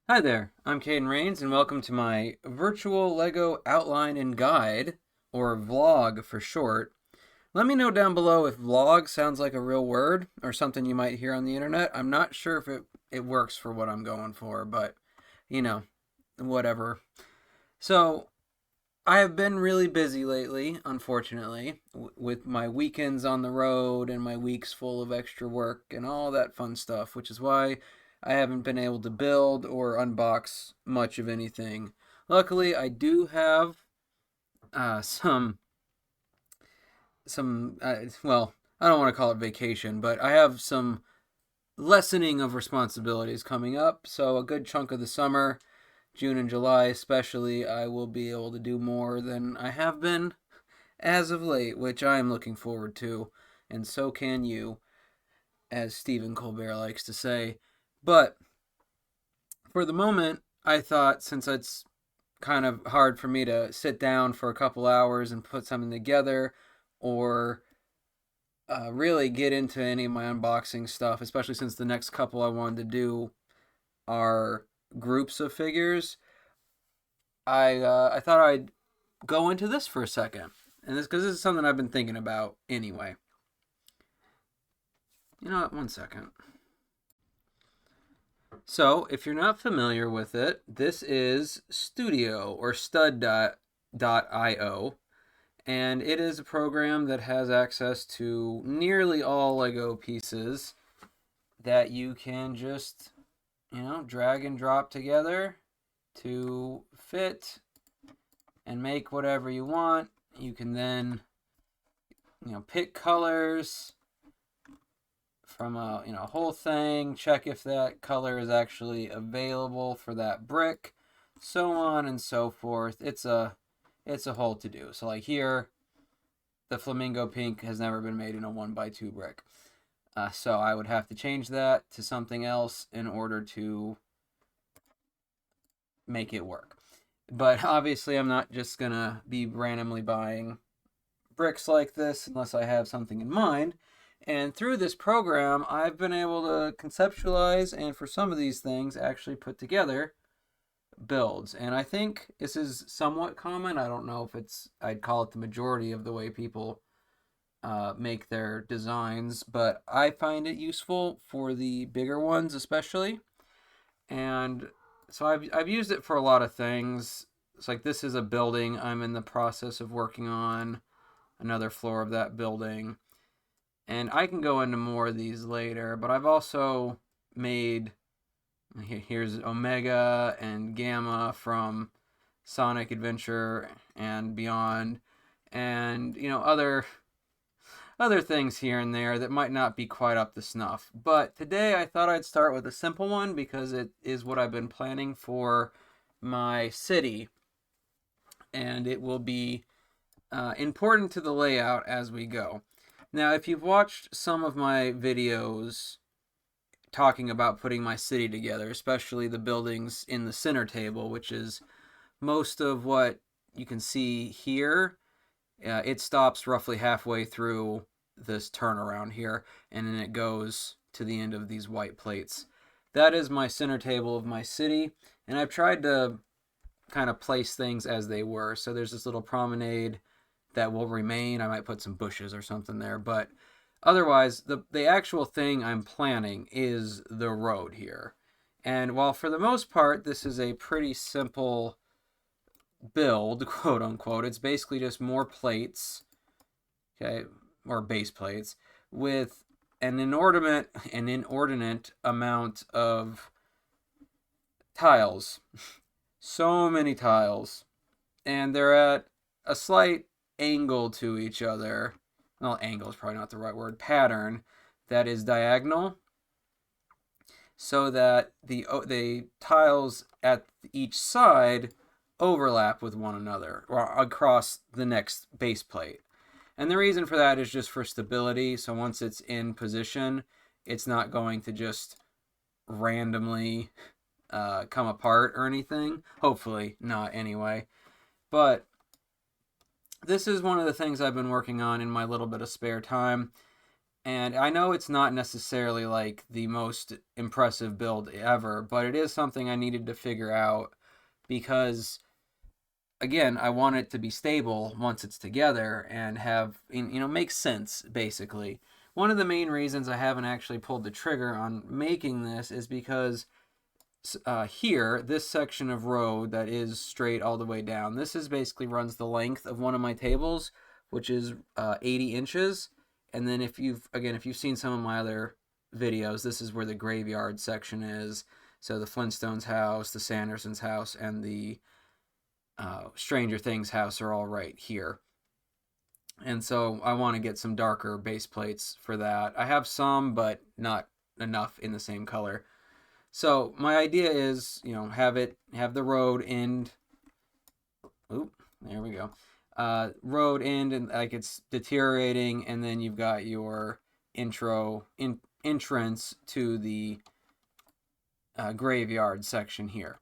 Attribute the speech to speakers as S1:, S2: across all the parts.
S1: Hi there, I'm Caden Rains, and welcome to my virtual LEGO outline and guide, or vlog for short. Let me know down below if vlog sounds like a real word or something you might hear on the internet. I'm not sure if it works for what I'm going for, but you know, whatever. So, I have been really busy lately, unfortunately, with my weekends on the road and my weeks full of extra work and all that fun stuff, which is why I haven't been able to build or unbox much of anything. Luckily, I do have uh, some well, I don't want to call it vacation, but I have some lessening of responsibilities coming up. So a good chunk of the summer, June and July especially, I will be able to do more than I have been as of late, which I am looking forward to, and so can you, as Stephen Colbert likes to say. But for the moment, I thought since it's kind of hard for me to sit down for a couple hours and put something together or really get into any of my unboxing stuff, especially since the next couple I wanted to do are groups of figures, I thought I'd go into this for a second. And this because this is something I've been thinking about anyway. You know what? One second. So, if you're not familiar with it, this is Studio or Stud.io, and it is a program that has access to nearly all Lego pieces that you can just, drag and drop together to fit and make whatever you want. You can then, pick colors from a whole thing, check if that color is actually available for that brick, so on and so forth. It's a whole to do. So like here, the flamingo pink has never been made in a 1x2 brick. So I would have to change that to something else in order to make it work. But obviously, I'm not just gonna be randomly buying bricks like this unless I have something in mind. And through this program, I've been able to conceptualize and for some of these things actually put together builds. And I think this is somewhat common. I don't know if I'd call it the majority of the way people make their designs, but I find it useful for the bigger ones, especially. And so I've used it for a lot of things. It's like this is a building I'm in the process of working on, another floor of that building. And I can go into more of these later, but I've also made here's Omega and Gamma from Sonic Adventure and beyond, and other things here and there that might not be quite up to snuff. But today I thought I'd start with a simple one because it is what I've been planning for my city, and it will be important to the layout as we go. Now, if you've watched some of my videos talking about putting my city together, especially the buildings in the center table, which is most of what you can see here, it stops roughly halfway through this turnaround here, and then it goes to the end of these white plates. That is my center table of my city, and I've tried to kind of place things as they were. So there's this little promenade that will remain. I might put some bushes or something there, but otherwise, the actual thing I'm planning is the road here. And while for the most part this is a pretty simple build, quote unquote, it's basically just more plates, okay, or base plates with an inordinate amount of tiles. So many tiles, and they're at a slight angle to each other. Well, angle is probably not the right word. Pattern that is diagonal, so that the tiles at each side overlap with one another or across the next base plate. And the reason for that is just for stability. So once it's in position, it's not going to just randomly come apart or anything. Hopefully not, anyway. But this is one of the things I've been working on in my little bit of spare time. And I know it's not necessarily like the most impressive build ever, but it is something I needed to figure out because, again, I want it to be stable once it's together and have, make sense, basically. One of the main reasons I haven't actually pulled the trigger on making this is because here, this section of road that is straight all the way down, this is basically runs the length of one of my tables, which is 80 inches. And then if you've seen some of my other videos, this is where the graveyard section is. So the Flintstones house, the Sandersons house, and the Stranger Things house are all right here. And so I want to get some darker base plates for that. I have some, but not enough in the same color. So my idea is, have the road end. Oop, there we go. Road end and like it's deteriorating, and then you've got your entrance to the graveyard section here.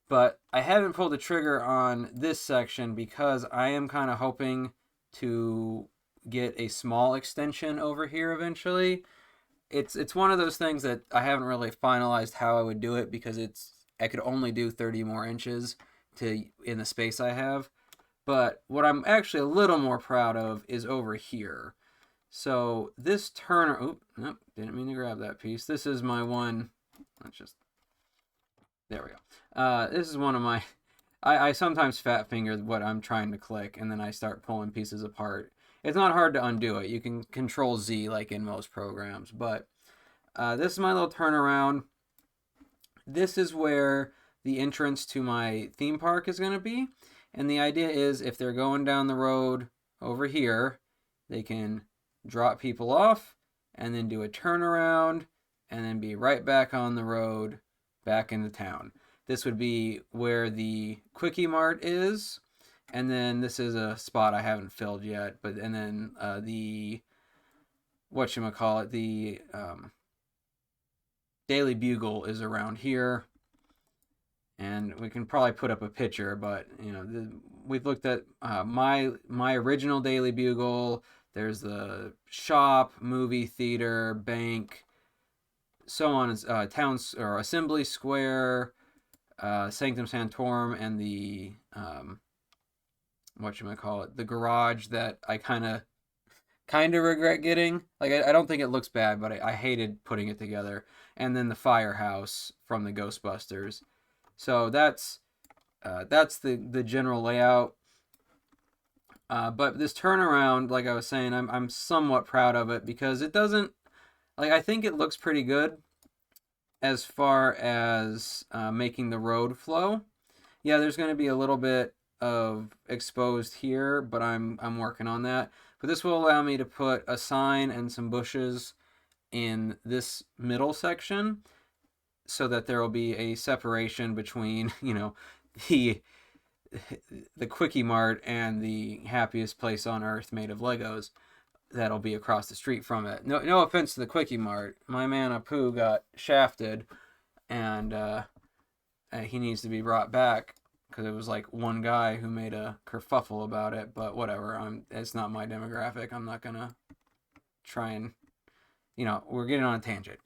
S1: But I haven't pulled the trigger on this section because I am kind of hoping to get a small extension over here eventually. It's one of those things that I haven't really finalized how I would do it because I could only do 30 more inches in the space I have. But what I'm actually a little more proud of is over here. So this turner, nope, didn't mean to grab that piece. This is my one. There we go. This is one of my. I sometimes fat finger what I'm trying to click, and then I start pulling pieces apart. It's not hard to undo it. You can Control Z like in most programs, but this is my little turnaround. This is where the entrance to my theme park is going to be. And the idea is if they're going down the road over here, they can drop people off and then do a turnaround and then be right back on the road back into town. This would be where the Quickie Mart is. And then this is a spot I haven't filled yet. And then the Daily Bugle is around here. And we can probably put up a picture, but we've looked at my original Daily Bugle. There's the shop, movie theater, bank, so on. Towns or Assembly Square, Sanctum Sanctorum, and the the garage that I kind of regret getting. Like I don't think it looks bad, but I hated putting it together. And then the firehouse from the Ghostbusters. So that's the general layout. But this turnaround, like I was saying, I'm somewhat proud of it because it doesn't, like, I think it looks pretty good as far as making the road flow. Yeah, there's going to be a little bit of exposed here, but I'm working on that. But this will allow me to put a sign and some bushes in this middle section so that there will be a separation between, the Quickie Mart and the happiest place on earth made of Legos that'll be across the street from it. No offense to the Quickie Mart. My man Apu got shafted, and he needs to be brought back because it was like one guy who made a kerfuffle about it. But whatever, it's not my demographic. I'm not gonna try and, we're getting on a tangent.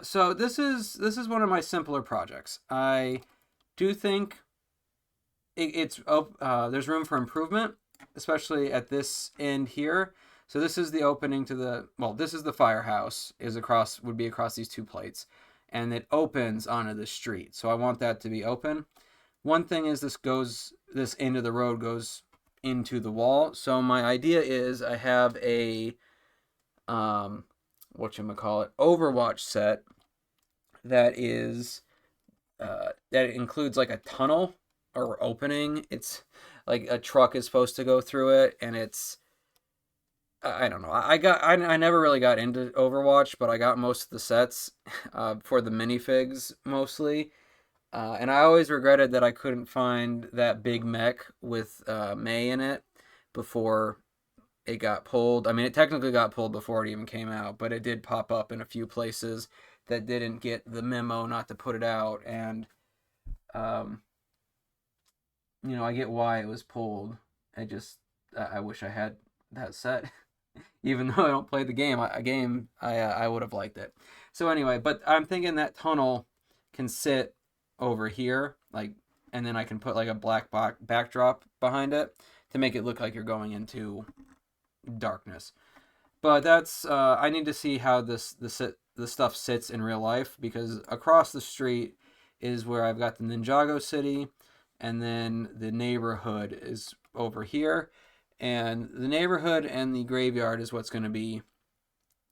S1: So this is one of my simpler projects. I do think there's room for improvement, especially at this end here. So this is the opening to this is the firehouse would be across these two plates, and it opens onto the street. So I want that to be open. One thing is this end of the road goes into the wall. So my idea is I have a Overwatch set that is that includes like a tunnel or opening. It's like a truck is supposed to go through it, and it's I don't know. I never really got into Overwatch, but I got most of the sets for the minifigs mostly. And I always regretted that I couldn't find that big mech with Mei in it before it got pulled. I mean, it technically got pulled before it even came out, but it did pop up in a few places that didn't get the memo not to put it out. And, I get why it was pulled. I wish I had that set. Even though I don't play the game, I would have liked it. So anyway, but I'm thinking that tunnel can sit over here, like, and then I can put like a black backdrop behind it to make it look like you're going into darkness. But that's I need to see how the stuff sits in real life, because across the street is where I've got the Ninjago City, and then the neighborhood is over here, and the neighborhood and the graveyard is what's going to be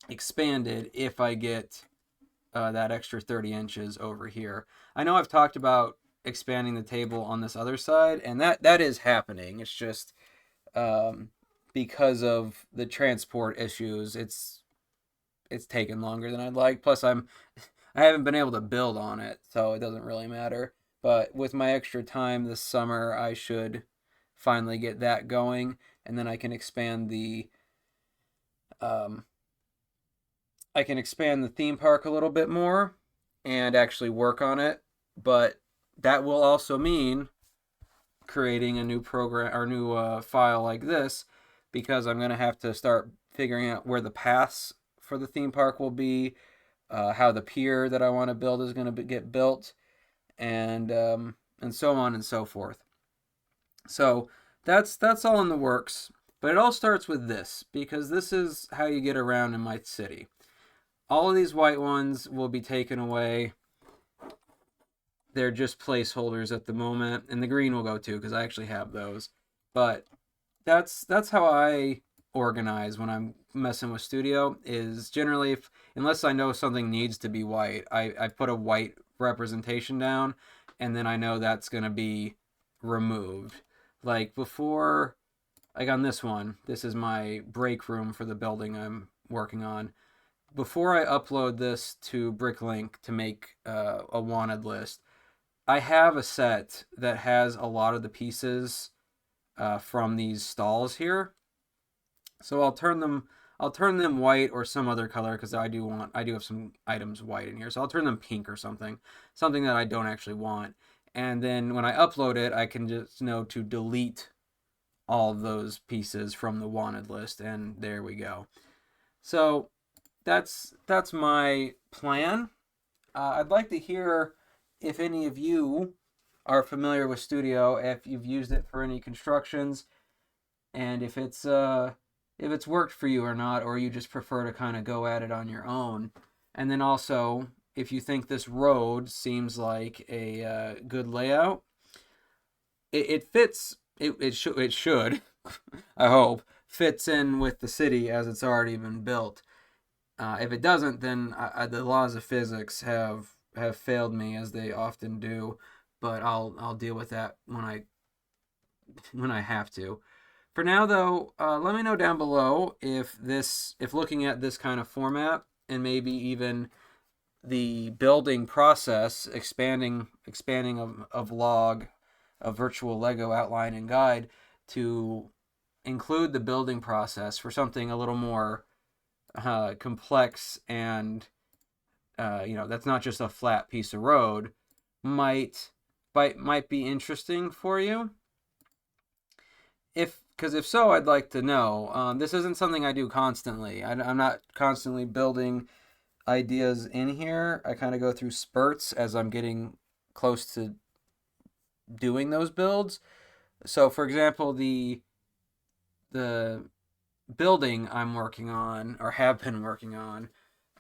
S1: expanded if I get that extra 30 inches over here. I know I've talked about expanding the table on this other side, and that is happening. It's just um, because of the transport issues, it's taken longer than I'd like. Plus, I haven't been able to build on it, so it doesn't really matter. But with my extra time this summer, I should finally get that going, and then um, I can expand the theme park a little bit more and actually work on it. But that will also mean creating a new program or new file like this, because I'm going to have to start figuring out where the paths for the theme park will be, how the pier that I want to build is going to get built, and so on and so forth. So that's all in the works. But it all starts with this, because this is how you get around in my city. All of these white ones will be taken away. They're just placeholders at the moment, and the green will go too, because I actually have those. But that's how I organize when I'm messing with studio. Is generally, unless I know something needs to be white, I put a white representation down, and then I know that's going to be removed. Like before, like on this one, this is my break room for the building I'm working on. Before I upload this to Bricklink to make a wanted list, I have a set that has a lot of the pieces from these stalls here. So I'll turn them white or some other color, because I do have some items white in here. So I'll turn them pink or something that I don't actually want. And then when I upload it, I can just know to delete all of those pieces from the wanted list, and there we go. So that's my plan. I'd like to hear if any of you are familiar with Studio, if you've used it for any constructions, and if it's worked for you or not, or you just prefer to kind of go at it on your own. And then also, if you think this road seems like a good layout, it fits. It should I hope fits in with the city as it's already been built. If it doesn't, then the laws of physics have failed me, as they often do. But I'll deal with that when I have to. For now, though, let me know down below if looking at this kind of format, and maybe even the building process, expanding a vlog, a virtual Lego outline and guide, to include the building process for something a little more complex, and that's not just a flat piece of road, might be interesting for you. Because if so, I'd like to know. This isn't something I do constantly. I'm not constantly building ideas in here. I kind of go through spurts as I'm getting close to doing those builds. So, for example, the building I'm working on, or have been working on,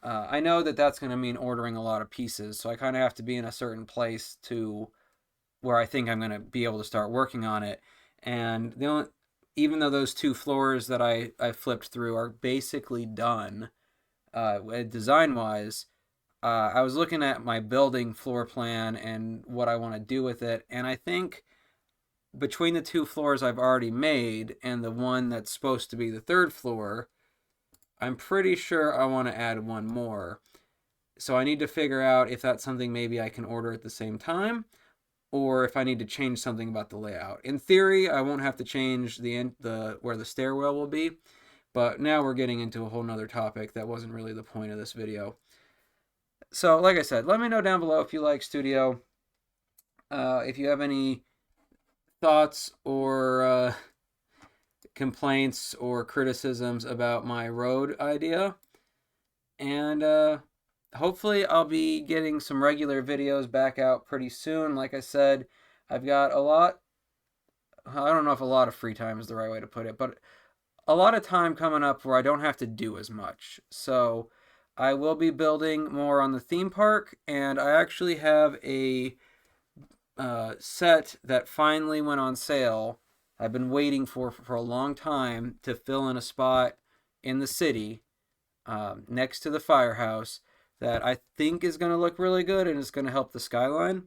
S1: I know that that's going to mean ordering a lot of pieces. So I kind of have to be in a certain place to where I think I'm going to be able to start working on it. And even though those two floors that I flipped through are basically done, design wise, I was looking at my building floor plan and what I want to do with it, and I think between the two floors I've already made and the one that's supposed to be the third floor, I'm pretty sure I want to add one more. So I need to figure out if that's something maybe I can order at the same time, or if I need to change something about the layout. In theory, I won't have to change the where the stairwell will be, but now we're getting into a whole nother topic that wasn't really the point of this video. So, like I said, let me know down below if you like Studio. If you have any thoughts or complaints or criticisms about my road idea. And hopefully I'll be getting some regular videos back out pretty soon. Like I said, I've got a lot, I don't know if a lot of free time is the right way to put it, but a lot of time coming up where I don't have to do as much. So I will be building more on the theme park, and I actually have a set that finally went on sale. I've been waiting for a long time to fill in a spot in the city next to the firehouse that I think is going to look really good and is going to help the skyline.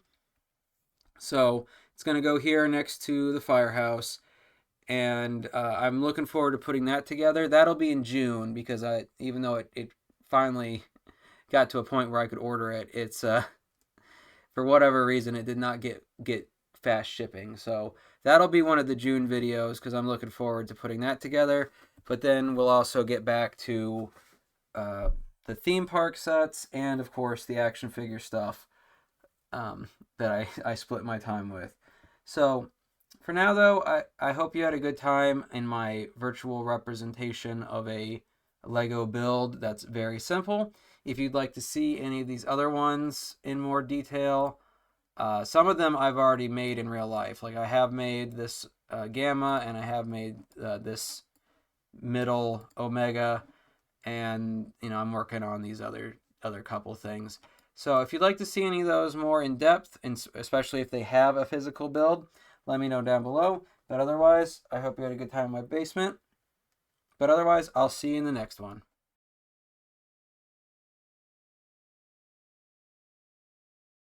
S1: So it's going to go here next to the firehouse, and I'm looking forward to putting that together. That'll be in June because even though it finally got to a point where I could order it, it's for whatever reason it did not get fast shipping. So that'll be one of the June videos because I'm looking forward to putting that together. But then we'll also get back to the theme park sets and of course the action figure stuff that I split my time with. So for now though, I hope you had a good time in my virtual representation of a Lego build that's very simple. If you'd like to see any of these other ones in more detail, some of them I've already made in real life. Like I have made this Gamma, and I have made this middle Omega, and I'm working on these other couple things. So if you'd like to see any of those more in depth, and especially if they have a physical build, let me know down below. But otherwise, I hope you had a good time in my basement. But otherwise, I'll see you in the next one.